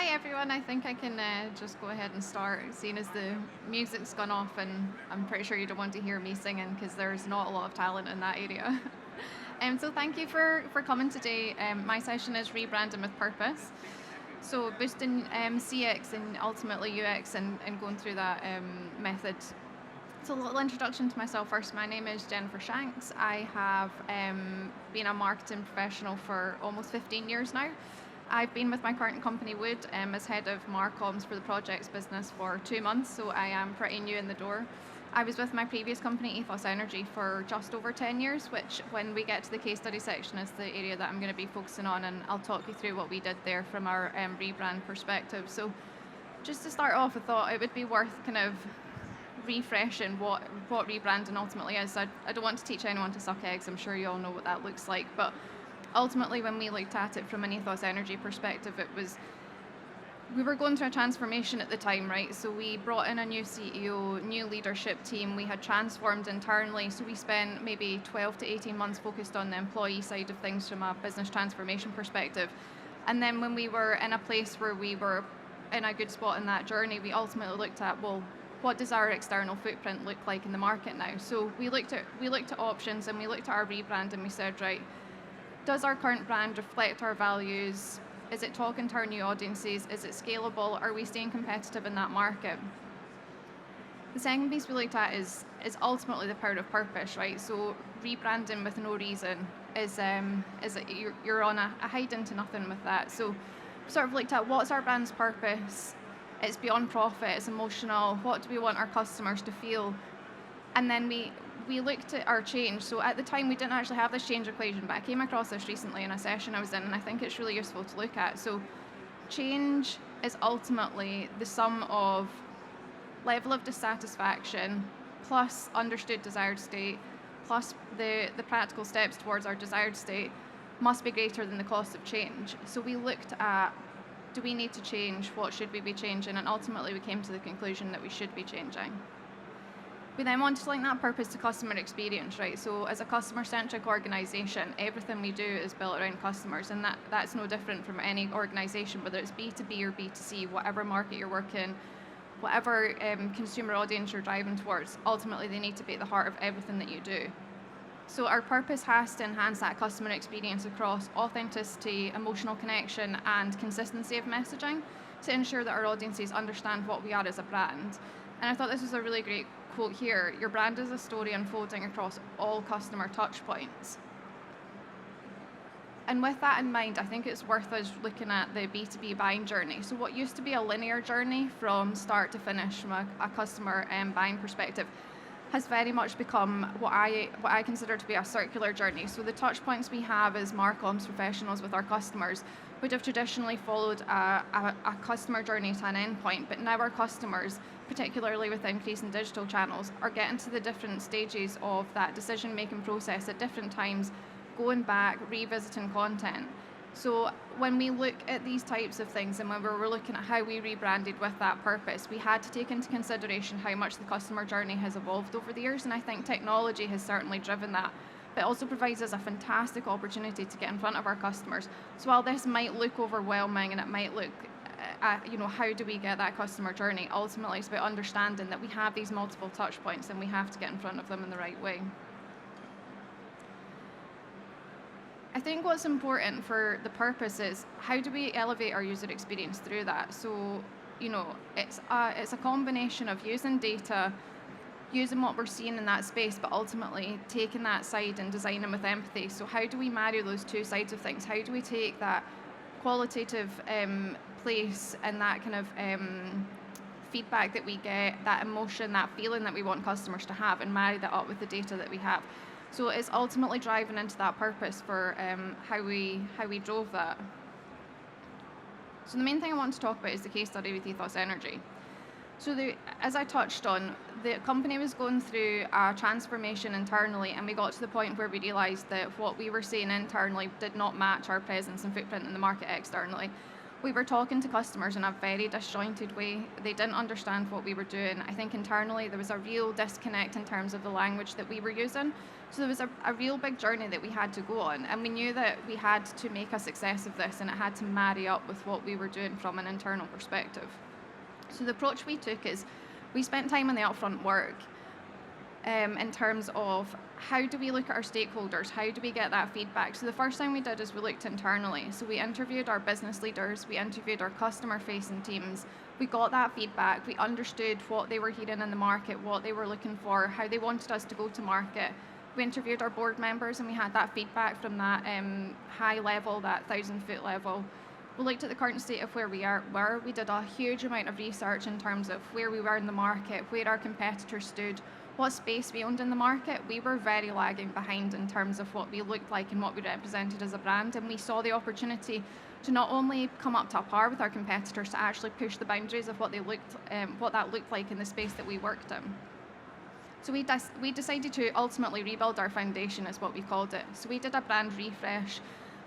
Hi everyone, I think I can just go ahead and start, seeing as the music's gone off and I'm pretty sure you don't want to hear me singing because there's not a lot of talent in that area. So thank you for coming today. My session is Rebranding with Purpose. So boosting CX and ultimately UX and going through that method. So a little introduction to myself first. My name is Jennifer Shanks. I have been a marketing professional for almost 15 years now. I've been with my current company, Wood, as head of Marcoms for the projects business for 2 months, so I am pretty new in the door. I was with my previous company, Ethos Energy, for just over 10 years, which when we get to the case study section is the area that I'm going to be focusing on, and I'll talk you through what we did there from our rebrand perspective. So just to start off, I thought it would be worth kind of refreshing what rebranding ultimately is. I don't want to teach anyone to suck eggs, I'm sure you all know what that looks like, but ultimately when we looked at it from an Ethos Energy perspective, we were going through a transformation at the time, right? So we brought in a new CEO, new leadership team, we had transformed internally, so we spent maybe 12 to 18 months focused on the employee side of things from a business transformation perspective. And then when we were in a place where we were in a good spot in that journey, we ultimately looked at, well, what does our external footprint look like in the market now? So we looked at options and we looked at our rebrand and we said, right, does our current brand reflect our values? Is it talking to our new audiences? Is it scalable? Are we staying competitive in that market? The second piece we looked at is ultimately the power of purpose, right? So rebranding with no reason is that you're on a hide into nothing with that. So sort of looked at what's our brand's purpose? It's beyond profit, it's emotional. What do we want our customers to feel? And then we looked at our change. So at the time, we didn't actually have this change equation, but I came across this recently in a session I was in, and I think it's really useful to look at. So change is ultimately the sum of level of dissatisfaction plus understood desired state plus the practical steps towards our desired state must be greater than the cost of change. So we looked at, do we need to change? What should we be changing? And ultimately, we came to the conclusion that we should be changing. We then wanted to link that purpose to customer experience, right? So as a customer-centric organisation, everything we do is built around customers, and that's no different from any organisation, whether it's B2B or B2C, whatever market you're working, whatever consumer audience you're driving towards, ultimately they need to be at the heart of everything that you do. So our purpose has to enhance that customer experience across authenticity, emotional connection, and consistency of messaging to ensure that our audiences understand what we are as a brand. And I thought this was a really great quote here: your brand is a story unfolding across all customer touchpoints. And with that in mind, I think it's worth us looking at the B2B buying journey. So what used to be a linear journey from start to finish from a customer buying perspective has very much become what I consider to be a circular journey. So the touch points we have as Marcoms professionals with our customers would have traditionally followed a customer journey to an endpoint, but now our customers, particularly with increasing digital channels, are getting to the different stages of that decision-making process at different times, going back, revisiting content. So when we look at these types of things and when we were looking at how we rebranded with that purpose, we had to take into consideration how much the customer journey has evolved over the years, and I think technology has certainly driven that, but it also provides us a fantastic opportunity to get in front of our customers. So while this might look overwhelming and it might look how do we get that customer journey, ultimately it's about understanding that we have these multiple touch points and we have to get in front of them in the right way. I think what's important for the purpose is how do we elevate our user experience through that? So, it's a combination of using data, using what we're seeing in that space, but ultimately taking that side and designing with empathy. So how do we marry those two sides of things? How do we take that qualitative place and that kind of feedback that we get, that emotion, that feeling that we want customers to have, and marry that up with the data that we have? So it's ultimately driving into that purpose for how we drove that. So the main thing I want to talk about is the case study with Ethos Energy. So as I touched on, the company was going through a transformation internally, and we got to the point where we realised that what we were saying internally did not match our presence and footprint in the market externally. We were talking to customers in a very disjointed way. They didn't understand what we were doing. I think internally there was a real disconnect in terms of the language that we were using. So there was a real big journey that we had to go on, and we knew that we had to make a success of this, and it had to marry up with what we were doing from an internal perspective. So the approach we took is we spent time on the upfront work in terms of how do we look at our stakeholders, how do we get that feedback. So the first thing we did is we looked internally. So we interviewed our business leaders, we interviewed our customer facing teams, we got that feedback, we understood what they were hearing in the market, what they were looking for, how they wanted us to go to market. We interviewed our board members and we had that feedback from that high level, that 1,000-foot level. We looked at the current state of where we were. We did a huge amount of research in terms of where we were in the market, where our competitors stood, what space we owned in the market. We were very lagging behind in terms of what we looked like and what we represented as a brand, and we saw the opportunity to not only come up to a par with our competitors, to actually push the boundaries of what that looked like in the space that we worked in. So we decided to ultimately rebuild our foundation, is what we called it. So we did a brand refresh.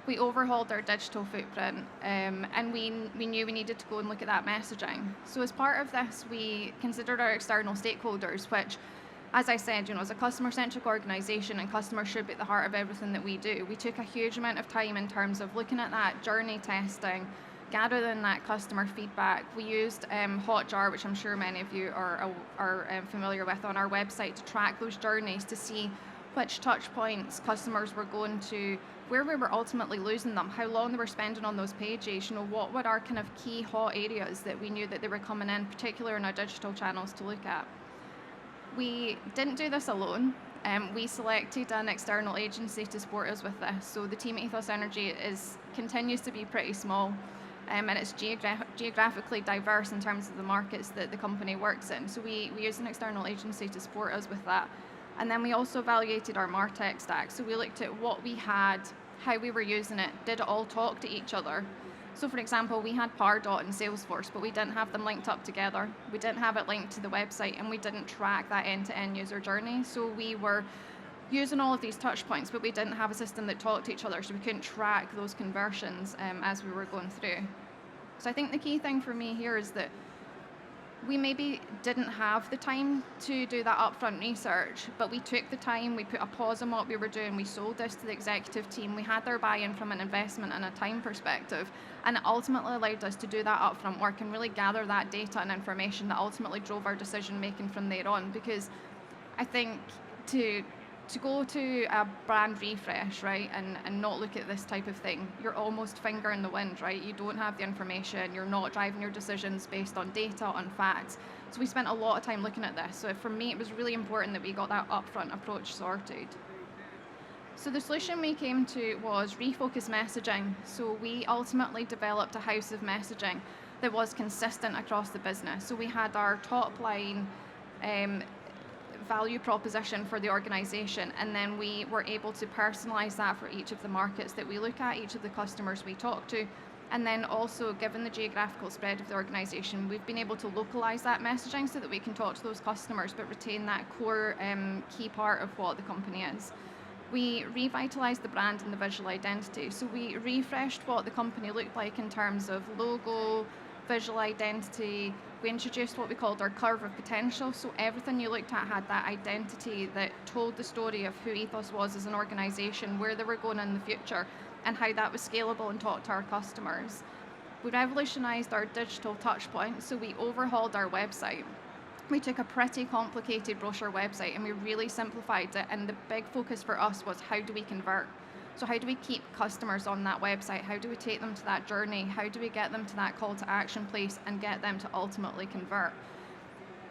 We overhauled our digital footprint, and we knew we needed to go and look at that messaging. So as part of this, we considered our external stakeholders, which, as I said, as a customer-centric organisation, and customers should be at the heart of everything that we do, we took a huge amount of time in terms of looking at that journey testing, gathering that customer feedback. We used Hotjar, which I'm sure many of you are familiar with, on our website to track those journeys, to see which touch points customers were going to, where we were ultimately losing them, how long they were spending on those pages, what were our kind of key hot areas that we knew that they were coming in, particularly in our digital channels, to look at. We didn't do this alone. We selected an external agency to support us with this. So the team at Ethos Energy continues to be pretty small, and it's geographically diverse in terms of the markets that the company works in. So we used an external agency to support us with that. And then we also evaluated our MarTech stack. So we looked at what we had, how we were using it, did it all talk to each other? So for example, we had Pardot and Salesforce, but we didn't have them linked up together. We didn't have it linked to the website, and we didn't track that end-to-end user journey. So we were using all of these touch points, but we didn't have a system that talked to each other, so we couldn't track those conversions as we were going through. So I think the key thing for me here is that we maybe didn't have the time to do that upfront research, but we took the time, we put a pause on what we were doing, we sold this to the executive team, we had their buy-in from an investment and a time perspective, and it ultimately allowed us to do that upfront work and really gather that data and information that ultimately drove our decision making from there on. Because I think to go to a brand refresh, right, and not look at this type of thing, you're almost finger in the wind, right? You don't have the information, you're not driving your decisions based on data, on facts. So we spent a lot of time looking at this. So for me, it was really important that we got that upfront approach sorted. So the solution we came to was refocus messaging. So we ultimately developed a house of messaging that was consistent across the business. So we had our top line value proposition for the organization, and then we were able to personalize that for each of the markets that we look at, each of the customers we talk to. And then also, given the geographical spread of the organization, we've been able to localize that messaging so that we can talk to those customers but retain that core key part of what the company is. We revitalized the brand and the visual identity. So we refreshed what the company looked like in terms of logo, visual identity. We introduced what we called our curve of potential. So everything you looked at had that identity that told the story of who Ethos was as an organization, where they were going in the future, and how that was scalable and talked to our customers. We revolutionized our digital touchpoints. So we overhauled our website. We took a pretty complicated brochure website and we really simplified it, and the big focus for us was how do we convert? So how do we keep customers on that website? How do we take them to that journey? How do we get them to that call to action place and get them to ultimately convert?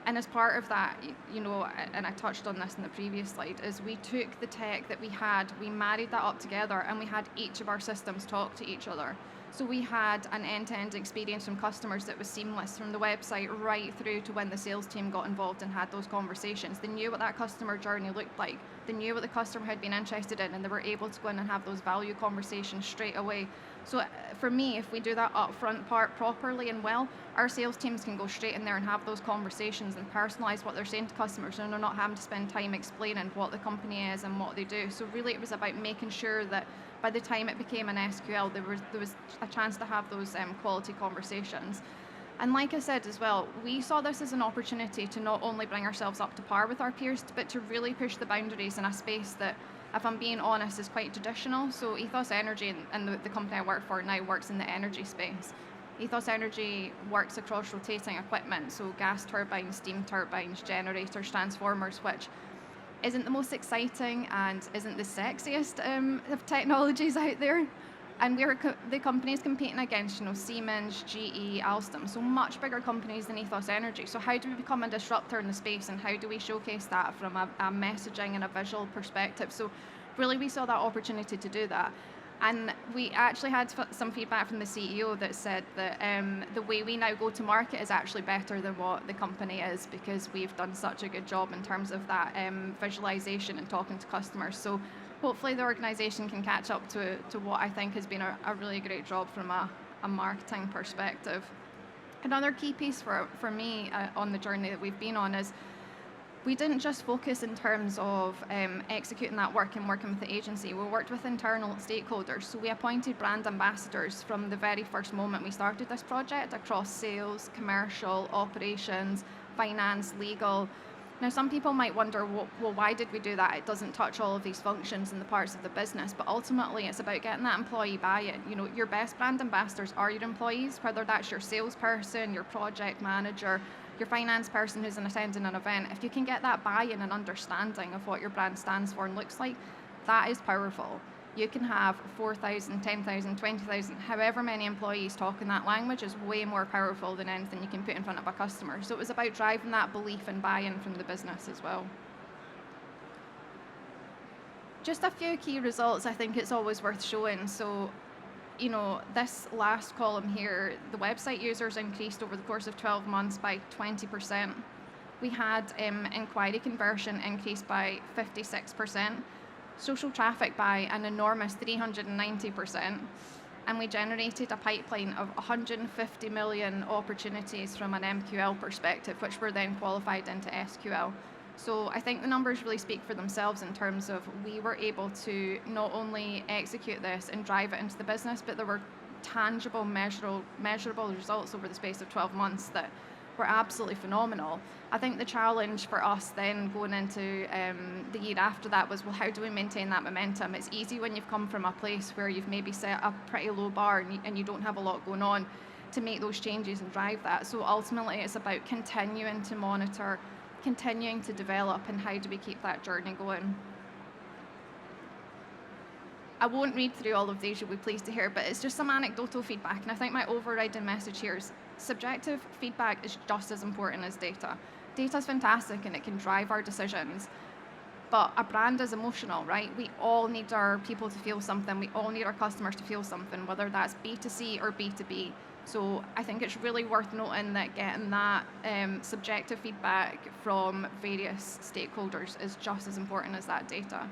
And as part of that, and I touched on this in the previous slide, is we took the tech that we had, we married that up together, and we had each of our systems talk to each other. So we had an end-to-end experience from customers that was seamless, from the website right through to when the sales team got involved and had those conversations. They knew what that customer journey looked like. They knew what the customer had been interested in, and they were able to go in and have those value conversations straight away. So for me, if we do that upfront part properly and well, our sales teams can go straight in there and have those conversations and personalize what they're saying to customers, and they're not having to spend time explaining what the company is and what they do. So really it was about making sure that by the time it became an SQL, there was a chance to have those quality conversations. And like I said as well, we saw this as an opportunity to not only bring ourselves up to par with our peers, but to really push the boundaries in a space that, if I'm being honest, is quite traditional. So Ethos Energy, and the company I work for now, works in the energy space. Ethos Energy works across rotating equipment, so gas turbines, steam turbines, generators, transformers, which isn't the most exciting and isn't the sexiest of technologies out there. And the companies competing against, Siemens, GE, Alstom, so much bigger companies than Ethos Energy. So how do we become a disruptor in the space, and how do we showcase that from a messaging and a visual perspective? So really we saw that opportunity to do that. And we actually had some feedback from the CEO that said that the way we now go to market is actually better than what the company is, because we've done such a good job in terms of that visualization and talking to customers. So hopefully the organization can catch up to what I think has been a really great job from a marketing perspective. Another key piece for me on the journey that we've been on is we didn't just focus in terms of executing that work and working with the agency. We worked with internal stakeholders. So we appointed brand ambassadors from the very first moment we started this project across sales, commercial, operations, finance, legal. Now, some people might wonder, well, why did we do that? It doesn't touch all of these functions and the parts of the business, but ultimately it's about getting that employee buy-in. Your best brand ambassadors are your employees, whether that's your salesperson, your project manager, your finance person who's attending an event. If you can get that buy-in and understanding of what your brand stands for and looks like, that is powerful. You can have 4,000, 10,000, 20,000, however many employees talking that language is way more powerful than anything you can put in front of a customer. So it was about driving that belief and buy-in from the business as well. Just a few key results I think it's always worth showing. So, this last column here, the website users increased over the course of 12 months by 20%. We had inquiry conversion increase by 56%. Social traffic by an enormous 390%, and we generated a pipeline of 150 million opportunities from an MQL perspective, which were then qualified into SQL. So I think the numbers really speak for themselves in terms of we were able to not only execute this and drive it into the business, but there were tangible, measurable results over the space of 12 months that were absolutely phenomenal. I think the challenge for us then going into the year after that was, well, how do we maintain that momentum? It's easy when you've come from a place where you've maybe set a pretty low bar and you don't have a lot going on to make those changes and drive that. So ultimately it's about continuing to monitor, continuing to develop, and how do we keep that journey going. I won't read through all of these, you'll be pleased to hear, but it's just some anecdotal feedback, and I think my overriding message here is subjective feedback is just as important as data. Data's fantastic and it can drive our decisions, but a brand is emotional, right? We all need our people to feel something. We all need our customers to feel something, whether that's B2C or B2B. So I think it's really worth noting that getting that subjective feedback from various stakeholders is just as important as that data.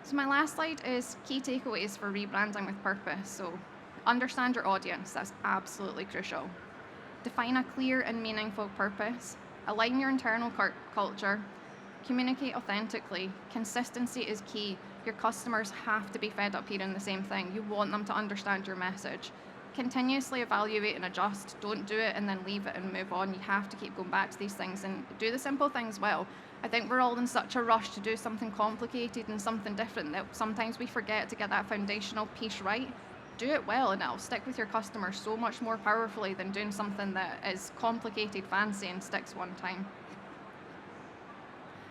So my last slide is key takeaways for rebranding with purpose. So understand your audience, that's absolutely crucial. Define a clear and meaningful purpose. Align your internal culture. Communicate authentically. Consistency is key. Your customers have to be fed up hearing the same thing. You want them to understand your message. Continuously evaluate and adjust. Don't do it and then leave it and move on. You have to keep going back to these things and do the simple things well. I think we're all in such a rush to do something complicated and something different that sometimes we forget to get that foundational piece right. Do it well and it'll stick with your customers so much more powerfully than doing something that is complicated, fancy, and sticks one time.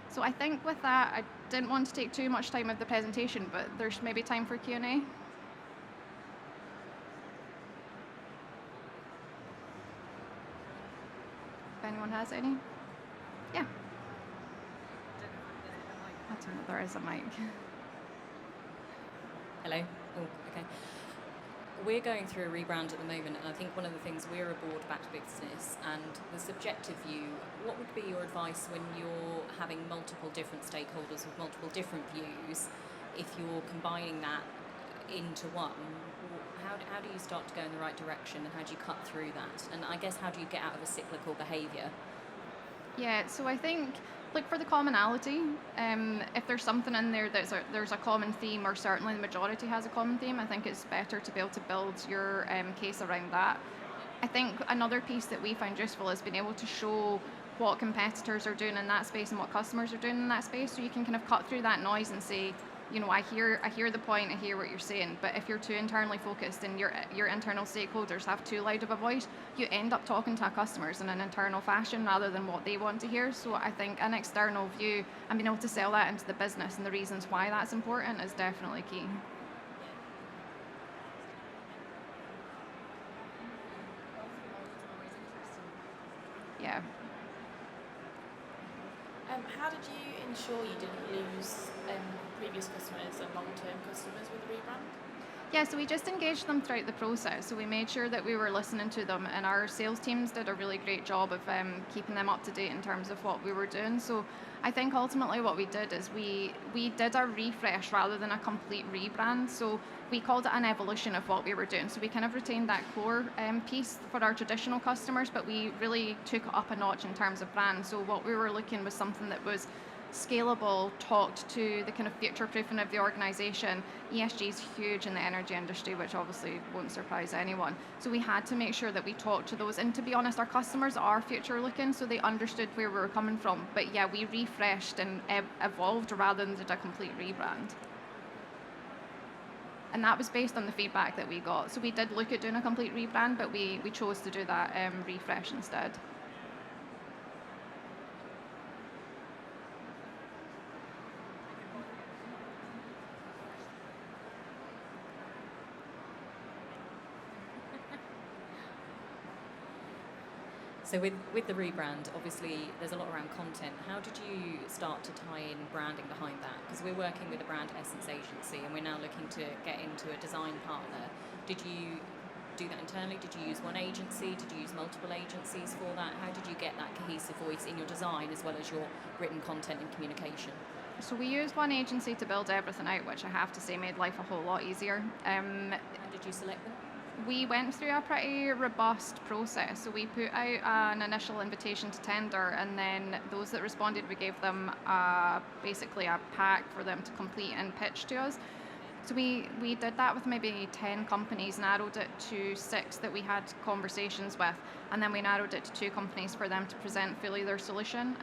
So I think with that, I didn't want to take too much time of the presentation, but there's maybe time for Q&A. If anyone has any? Yeah. I don't know, there is a mic. Hello. Oh, okay. We're going through a rebrand at the moment, and I think one of the things, we're a board-backed business, and the subjective view, what would be your advice when you're having multiple different stakeholders with multiple different views? If you're combining that into one, how do you start to go in the right direction, and how do you cut through that? And I guess, how do you get out of a cyclical behaviour? Yeah, so I think look for the commonality. If there's something in there there's a common theme, or certainly the majority has a common theme, I think it's better to be able to build your case around that. I think another piece that we find useful is being able to show what competitors are doing in that space and what customers are doing in that space, so you can kind of cut through that noise and say, I hear the point, I hear what you're saying, but if you're too internally focused and your internal stakeholders have too loud of a voice, you end up talking to our customers in an internal fashion rather than what they want to hear. So I think an external view and being able to sell that into the business and the reasons why that's important is definitely key. Yeah. How did you ensure you didn't lose previous customers and long-term customers with the rebrand? Yeah, so we just engaged them throughout the process. So we made sure that we were listening to them, and our sales teams did a really great job of keeping them up to date in terms of what we were doing. So I think ultimately what we did is we did a refresh rather than a complete rebrand. So we called it an evolution of what we were doing. So we kind of retained that core piece for our traditional customers, but we really took it up a notch in terms of brand. So what we were looking was something that was scalable, talked to the kind of future proofing of the organization. ESG is huge in the energy industry, which obviously won't surprise anyone. So we had to make sure that we talked to those. And to be honest, our customers are future looking, so they understood where we were coming from. But yeah, we refreshed and evolved rather than did a complete rebrand. And that was based on the feedback that we got. So we did look at doing a complete rebrand, but we chose to do that refresh instead. So with the rebrand, obviously there's a lot around content. How did you start to tie in branding behind that? Because we're working with a brand essence agency and we're now looking to get into a design partner. Did you do that internally? Did you use one agency? Did you use multiple agencies for that? How did you get that cohesive voice in your design as well as your written content and communication? So we used one agency to build everything out, which I have to say made life a whole lot easier. How did you select them? We went through a pretty robust process. So we put out an initial invitation to tender, and then those that responded, we gave them basically a pack for them to complete and pitch to us. So we did that with maybe 10 companies, narrowed it to 6 that we had conversations with, and then we narrowed it to 2 companies for them to present fully their solution.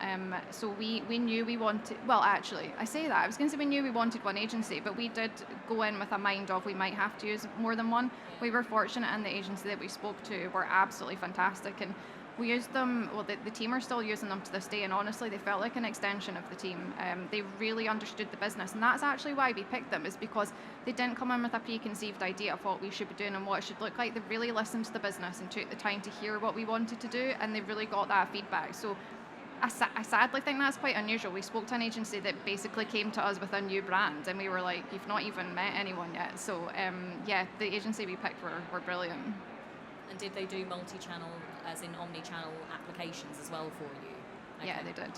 So we knew we wanted, well actually, I say that, I was going to say we knew we wanted one agency, but we did go in with a mind of we might have to use more than one. We were fortunate, and the agency that we spoke to were absolutely fantastic, and we used them, well, the team are still using them to this day, and honestly, they felt like an extension of the team. They really understood the business, and that's actually why we picked them, is because they didn't come in with a preconceived idea of what we should be doing and what it should look like. They really listened to the business and took the time to hear what we wanted to do, and they really got that feedback. So I sadly think that's quite unusual. We spoke to an agency that basically came to us with a new brand, and we were like, you've not even met anyone yet. So yeah, the agency we picked were brilliant. And did they do multi-channel, as in omni-channel applications as well for you? Okay. Yeah, they did.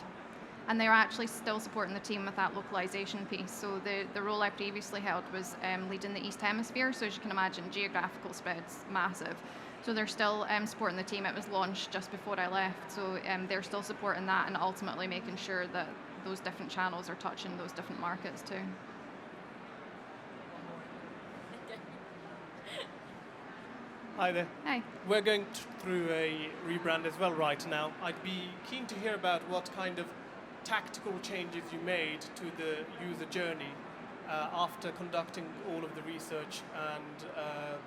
And they're actually still supporting the team with that localization piece. So the role I previously held was leading the East Hemisphere. So as you can imagine, geographical spread's massive. So they're still supporting the team. It was launched just before I left. So they're still supporting that and ultimately making sure that those different channels are touching those different markets too. Hi there. Hi. We're going through a rebrand as well right now. I'd be keen to hear about what kind of tactical changes you made to the user journey after conducting all of the research and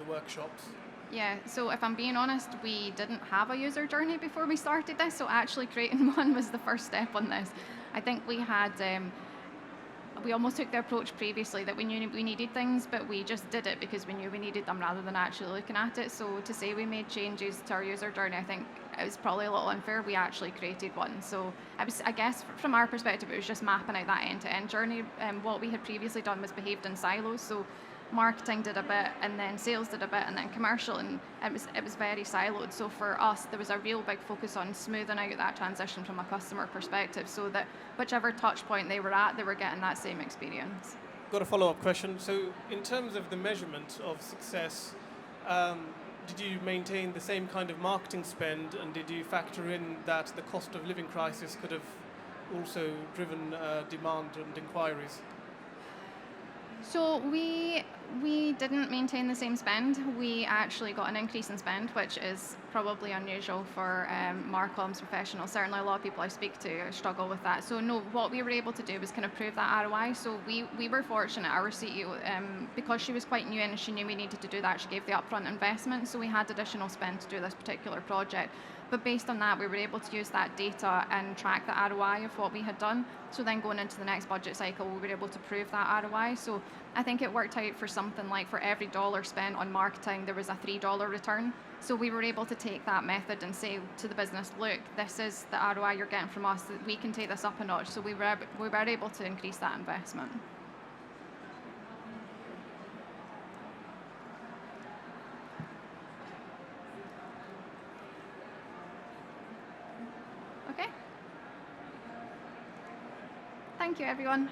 the workshops. Yeah, so if I'm being honest, we didn't have a user journey before we started this, so actually creating one was the first step on this. I think we had, we almost took the approach previously that we knew we needed things, but we just did it because we knew we needed them rather than actually looking at it. So to say we made changes to our user journey, I think it was probably a little unfair. We actually created one. So I guess from our perspective, it was just mapping out that end-to-end journey. What we had previously done was behaved in silos. So marketing did a bit, and then sales did a bit, and then commercial, and it was very siloed. So for us, there was a real big focus on smoothing out that transition from a customer perspective, so that whichever touch point they were at, they were getting that same experience. Got a follow-up question. So in terms of the measurement of success, did you maintain the same kind of marketing spend, and did you factor in that the cost of living crisis could have also driven demand and inquiries? So we didn't maintain the same spend. We actually got an increase in spend, which is probably unusual for Marcom's professionals. Certainly a lot of people I speak to struggle with that. So no, what we were able to do was kind of prove that ROI. So we were fortunate, our CEO, because she was quite new and she knew we needed to do that, she gave the upfront investment. So we had additional spend to do this particular project. But based on that, we were able to use that data and track the ROI of what we had done. So then going into the next budget cycle, we were able to prove that ROI. So I think it worked out for something like for every dollar spent on marketing, there was a $3 return. So we were able to take that method and say to the business, look, this is the ROI you're getting from us, we can take this up a notch. So we were able to increase that investment. Okay. Thank you, everyone.